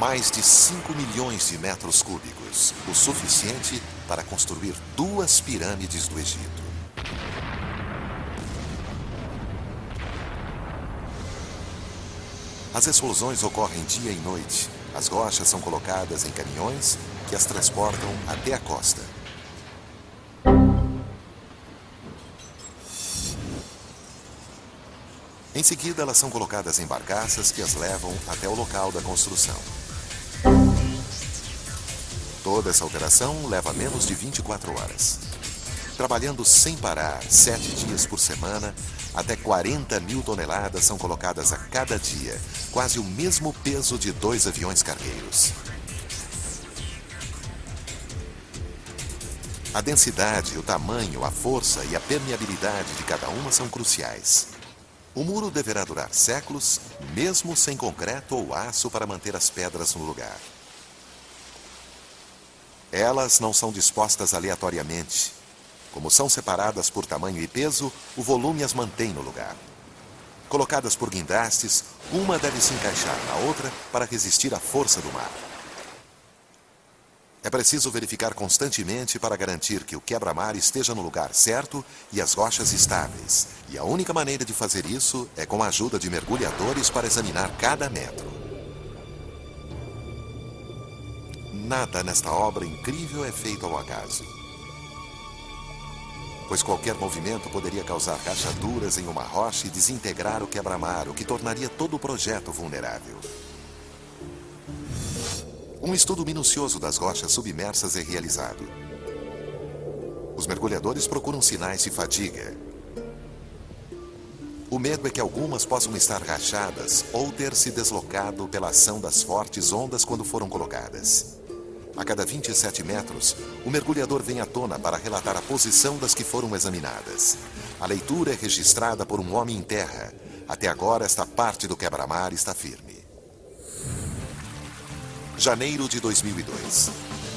Mais de 5 milhões de metros cúbicos, o suficiente para construir 2 pirâmides do Egito. As explosões ocorrem dia e noite. As rochas são colocadas em caminhões que as transportam até a costa. Em seguida, elas são colocadas em barcaças que as levam até o local da construção. Toda essa operação leva menos de 24 horas. Trabalhando sem parar, 7 dias por semana, até 40 mil toneladas são colocadas a cada dia, quase o mesmo peso de 2 aviões cargueiros. A densidade, o tamanho, a força e a permeabilidade de cada uma são cruciais. O muro deverá durar séculos, mesmo sem concreto ou aço para manter as pedras no lugar. Elas não são dispostas aleatoriamente. Como são separadas por tamanho e peso, o volume as mantém no lugar. Colocadas por guindastes, uma deve se encaixar na outra para resistir à força do mar. É preciso verificar constantemente para garantir que o quebra-mar esteja no lugar certo e as rochas estáveis. E a única maneira de fazer isso é com a ajuda de mergulhadores para examinar cada metro. Nada nesta obra incrível é feito ao acaso, pois qualquer movimento poderia causar rachaduras em uma rocha e desintegrar o quebra-mar, o que tornaria todo o projeto vulnerável. Um estudo minucioso das rochas submersas é realizado. Os mergulhadores procuram sinais de fadiga. O medo é que algumas possam estar rachadas ou ter se deslocado pela ação das fortes ondas quando foram colocadas. A cada 27 metros, o mergulhador vem à tona para relatar a posição das que foram examinadas. A leitura é registrada por um homem em terra. Até agora, esta parte do quebra-mar está firme. Janeiro de 2002.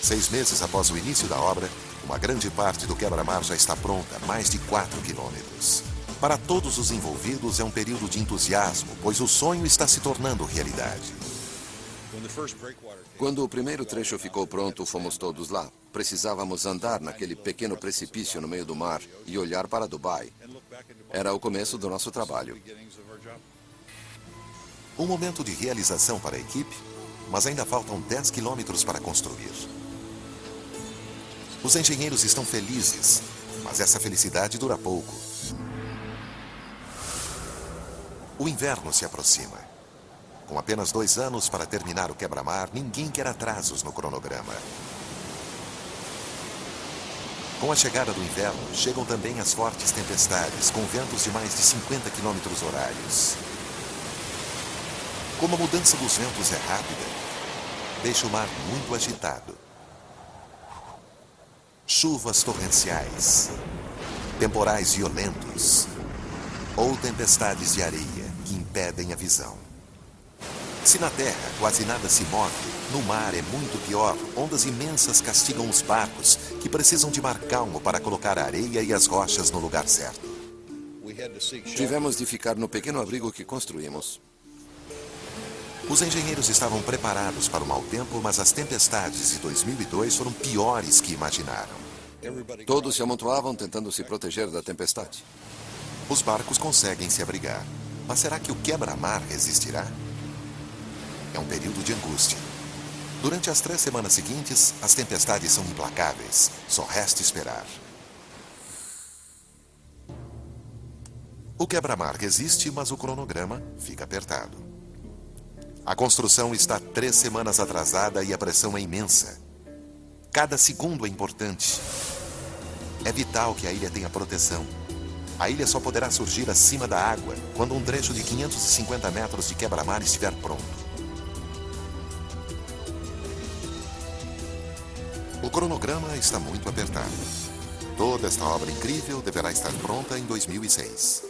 6 meses após o início da obra, uma grande parte do quebra-mar já está pronta, mais de 4 quilômetros. Para todos os envolvidos é um período de entusiasmo, pois o sonho está se tornando realidade. Quando o primeiro trecho ficou pronto, fomos todos lá. Precisávamos andar naquele pequeno precipício no meio do mar e olhar para Dubai. Era o começo do nosso trabalho. Um momento de realização para a equipe, mas ainda faltam 10 quilômetros para construir. Os engenheiros estão felizes, mas essa felicidade dura pouco. O inverno se aproxima. Com apenas 2 anos para terminar o quebra-mar, ninguém quer atrasos no cronograma. Com a chegada do inverno, chegam também as fortes tempestades, com ventos de mais de 50 quilômetros horários. Como a mudança dos ventos é rápida, deixa o mar muito agitado. Chuvas torrenciais, temporais violentos ou tempestades de areia que impedem a visão. Se na terra quase nada se move, no mar é muito pior. Ondas imensas castigam os barcos, que precisam de mar calmo para colocar a areia e as rochas no lugar certo. Tivemos de ficar no pequeno abrigo que construímos. Os engenheiros estavam preparados para o mau tempo, mas as tempestades de 2002 foram piores que imaginaram. Todos se amontoavam tentando se proteger da tempestade. Os barcos conseguem se abrigar, mas será que o quebra-mar resistirá? É um período de angústia. Durante as 3 semanas seguintes, as tempestades são implacáveis. Só resta esperar. O quebra-mar resiste, mas o cronograma fica apertado. A construção está 3 semanas atrasada e a pressão é imensa. Cada segundo é importante. É vital que a ilha tenha proteção. A ilha só poderá surgir acima da água quando um trecho de 550 metros de quebra-mar estiver pronto. O cronograma está muito apertado. Toda esta obra incrível deverá estar pronta em 2006.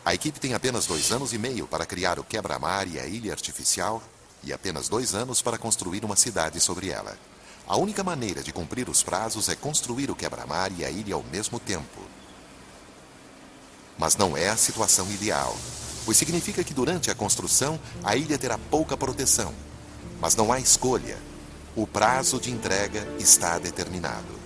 A equipe tem apenas 2 anos e meio para criar o quebra-mar e a ilha artificial e apenas 2 anos para construir uma cidade sobre ela. A única maneira de cumprir os prazos é construir o quebra-mar e a ilha ao mesmo tempo. Mas não é a situação ideal. pois significa que durante a construção a ilha terá pouca proteção. Mas não há escolha. O prazo de entrega está determinado.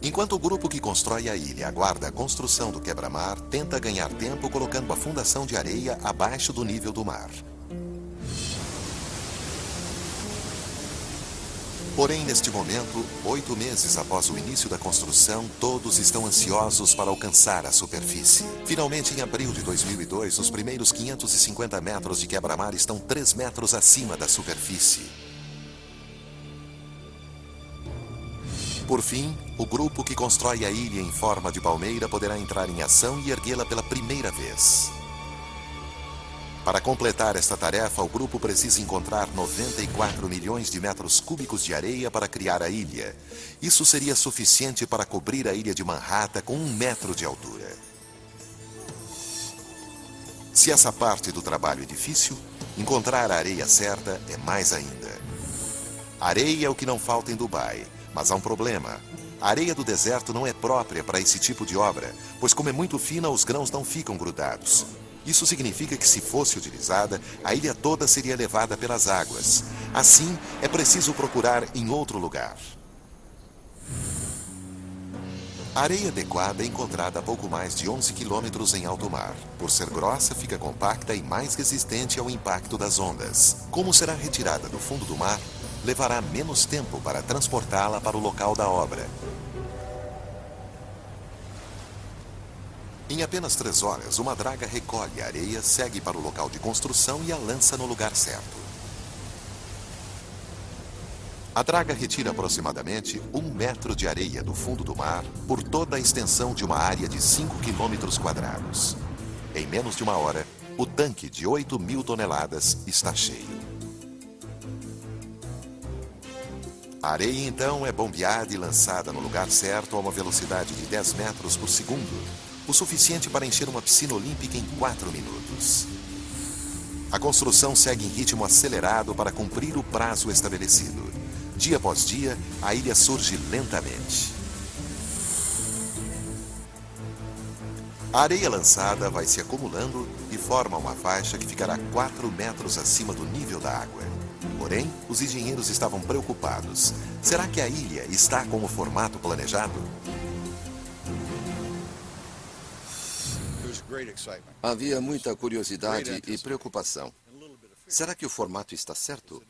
Enquanto o grupo que constrói a ilha aguarda a construção do quebra-mar, tenta ganhar tempo colocando a fundação de areia abaixo do nível do mar. Porém, neste momento, 8 meses após o início da construção, todos estão ansiosos para alcançar a superfície. Finalmente, em abril de 2002, os primeiros 550 metros de quebra-mar estão 3 metros acima da superfície. Por fim, o grupo que constrói a ilha em forma de palmeira poderá entrar em ação e erguê-la pela primeira vez. Para completar esta tarefa, o grupo precisa encontrar 94 milhões de metros cúbicos de areia para criar a ilha. Isso seria suficiente para cobrir a ilha de Manhattan com 1 metro de altura. Se essa parte do trabalho é difícil, encontrar a areia certa é mais ainda. Areia é o que não falta em Dubai, mas há um problema. A areia do deserto não é própria para esse tipo de obra, pois como é muito fina, os grãos não ficam grudados. Isso significa que, se fosse utilizada, a ilha toda seria levada pelas águas. Assim, é preciso procurar em outro lugar. A areia adequada é encontrada a pouco mais de 11 quilômetros em alto mar. Por ser grossa, fica compacta e mais resistente ao impacto das ondas. Como será retirada do fundo do mar, levará menos tempo para transportá-la para o local da obra. Em apenas 3 horas, uma draga recolhe a areia, segue para o local de construção e a lança no lugar certo. A draga retira aproximadamente 1 metro de areia do fundo do mar por toda a extensão de uma área de 5 quilômetros quadrados. Em menos de 1 hora, o tanque de 8.000 toneladas está cheio. A areia, então, é bombeada e lançada no lugar certo a uma velocidade de 10 metros por segundo. O suficiente para encher uma piscina olímpica em 4 minutos. A construção segue em ritmo acelerado para cumprir o prazo estabelecido. Dia após dia, a ilha surge lentamente. A areia lançada vai se acumulando e forma uma faixa que ficará 4 metros acima do nível da água. Porém, os engenheiros estavam preocupados. Será que a ilha está com o formato planejado? Havia muita curiosidade e preocupação. Será que o formato está certo?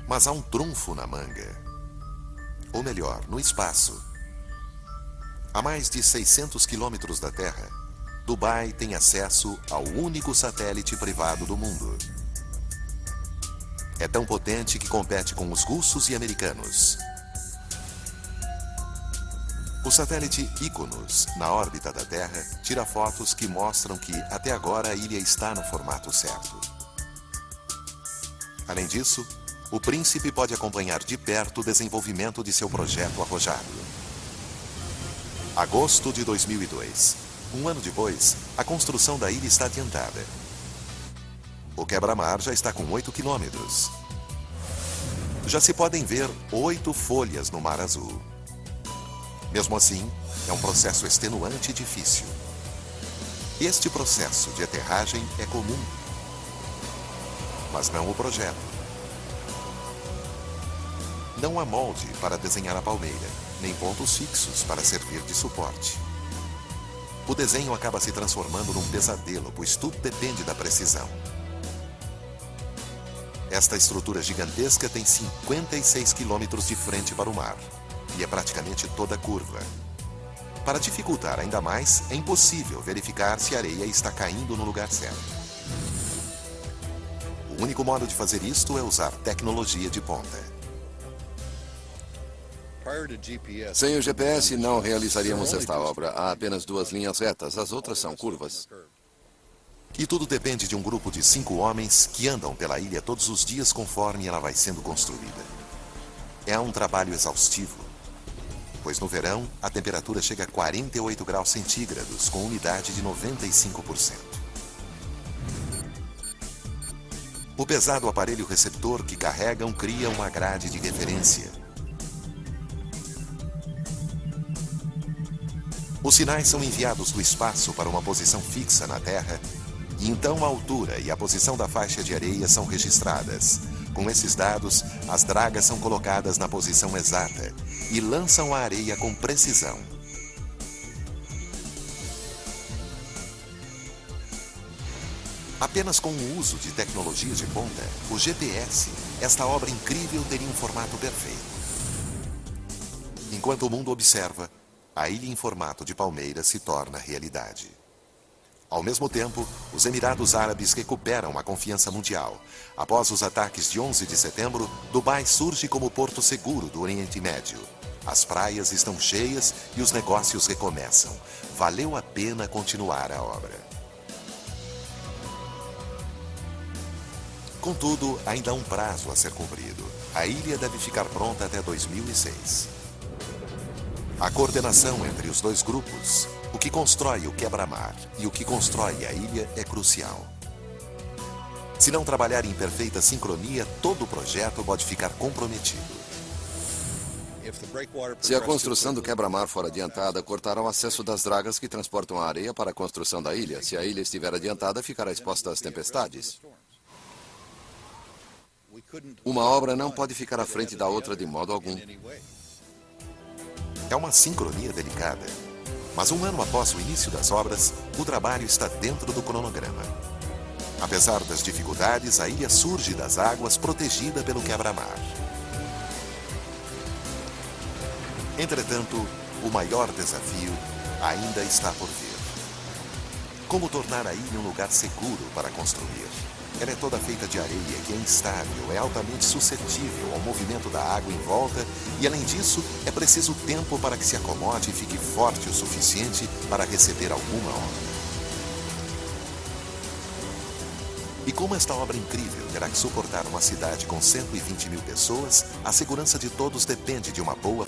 Mas há um trunfo na manga. Ou melhor, no espaço. A mais de 600 quilômetros da Terra, Dubai tem acesso ao único satélite privado do mundo. É tão potente que compete com os russos e americanos. O satélite Iconos, na órbita da Terra, tira fotos que mostram que, até agora, a ilha está no formato certo. Além disso, o príncipe pode acompanhar de perto o desenvolvimento de seu projeto arrojado. Agosto de 2002. 1 ano depois, a construção da ilha está adiantada. O quebra-mar já está com 8 quilômetros. Já se podem ver 8 folhas no Mar Azul. Mesmo assim, é um processo extenuante e difícil. Este processo de aterragem é comum, mas não o projeto. Não há molde para desenhar a palmeira, nem pontos fixos para servir de suporte. O desenho acaba se transformando num pesadelo, pois tudo depende da precisão. Esta estrutura gigantesca tem 56 quilômetros de frente para o mar. E é praticamente toda curva. Para dificultar ainda mais, é impossível verificar se a areia está caindo no lugar certo. O único modo de fazer isto é usar tecnologia de ponta. Sem o GPS, não realizaríamos esta obra. Há apenas 2 linhas retas, as outras são curvas. E tudo depende de um grupo de 5 homens que andam pela ilha todos os dias conforme ela vai sendo construída. É um trabalho exaustivo, pois no verão a temperatura chega a 48 graus centígrados, com umidade de 95%. O pesado aparelho receptor que carregam cria uma grade de referência. Os sinais são enviados do espaço para uma posição fixa na Terra, e então a altura e a posição da faixa de areia são registradas. Com esses dados, as dragas são colocadas na posição exata e lançam a areia com precisão. Apenas com o uso de tecnologia de ponta, o GPS, esta obra incrível teria um formato perfeito. Enquanto o mundo observa, a ilha em formato de palmeira se torna realidade. Ao mesmo tempo, os Emirados Árabes recuperam a confiança mundial. Após os ataques de 11 de setembro, Dubai surge como porto seguro do Oriente Médio. As praias estão cheias e os negócios recomeçam. Valeu a pena continuar a obra. Contudo, ainda há um prazo a ser cumprido. A ilha deve ficar pronta até 2006. A coordenação entre os dois grupos, o que constrói o quebra-mar e o que constrói a ilha, é crucial. Se não trabalhar em perfeita sincronia, todo o projeto pode ficar comprometido. Se a construção do quebra-mar for adiantada, cortará o acesso das dragas que transportam a areia para a construção da ilha. Se a ilha estiver adiantada, ficará exposta às tempestades. Uma obra não pode ficar à frente da outra de modo algum. É uma sincronia delicada. Mas um ano após o início das obras, o trabalho está dentro do cronograma. Apesar das dificuldades, a ilha surge das águas protegida pelo quebra-mar. Entretanto, o maior desafio ainda está por vir. Como tornar a ilha um lugar seguro para construir? Ela é toda feita de areia que é instável, é altamente suscetível ao movimento da água em volta e, além disso, é preciso tempo para que se acomode e fique forte o suficiente para receber alguma onda. E como esta obra incrível terá que suportar uma cidade com 120 mil pessoas, a segurança de todos depende de uma boa